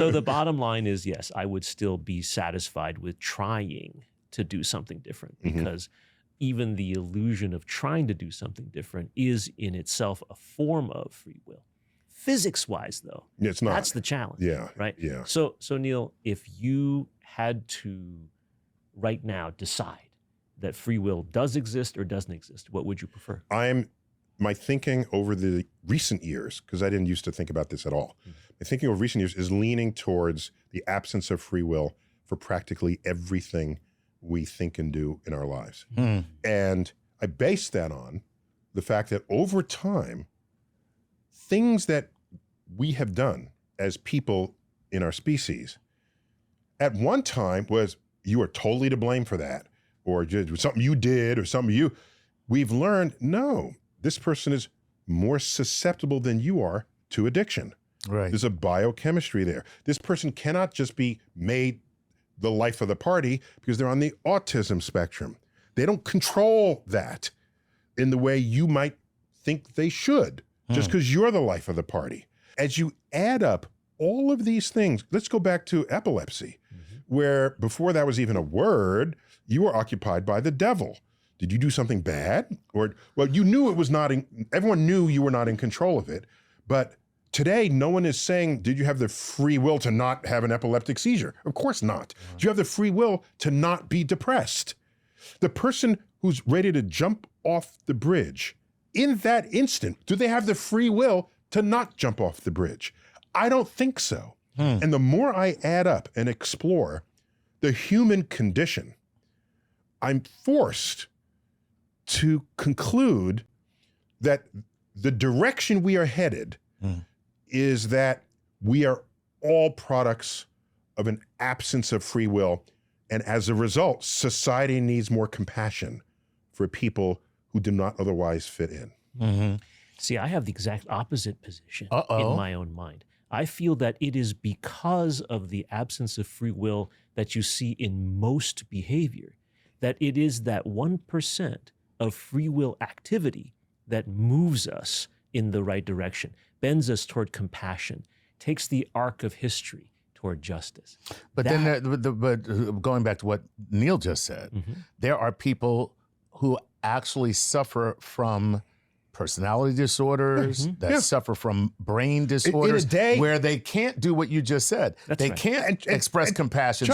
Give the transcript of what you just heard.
So the bottom line is, yes, I would still be satisfied with trying to do something different, because even the illusion of trying to do something different is in itself a form of free will. Physics-wise, though, it's not. That's the challenge. Yeah. Right? Yeah. So Neil, if you had to right now decide that free will does exist or doesn't exist, what would you prefer? My thinking over the recent years, because I didn't used to think about this at all, my thinking over recent years is leaning towards the absence of free will for practically everything we think and do in our lives. And I base that on the fact that over time, things that we have done as people in our species, at one time was, you are totally to blame for that, or just something you did, or something we've learned, no, this person is more susceptible than you are to addiction. Right. There's a biochemistry there. This person cannot just be made the life of the party because they're on the autism spectrum. They don't control that in the way you might think they should, just because you're the life of the party. As you add up all of these things, let's go back to epilepsy, where before that was even a word, you were occupied by the devil. Did you do something bad? Or, well, you knew it was not, everyone knew you were not in control of it. But today, no one is saying, did you have the free will to not have an epileptic seizure? Of course not. Do you have the free will to not be depressed? The person who's ready to jump off the bridge, in that instant, do they have the free will to not jump off the bridge? I don't think so. And the more I add up and explore the human condition, I'm forced to conclude that the direction we are headed is that we are all products of an absence of free will. And as a result, society needs more compassion for people who do not otherwise fit in. See, I have the exact opposite position in my own mind. I feel that it is because of the absence of free will that you see in most behavior, that it is that 1% of free will activity that moves us in the right direction, bends us toward compassion, takes the arc of history toward justice. But but going back to what Neil just said, there are people who actually suffer from personality disorders, that suffer from brain disorders, in a day, where they can't do what you just said. They can't express compassion.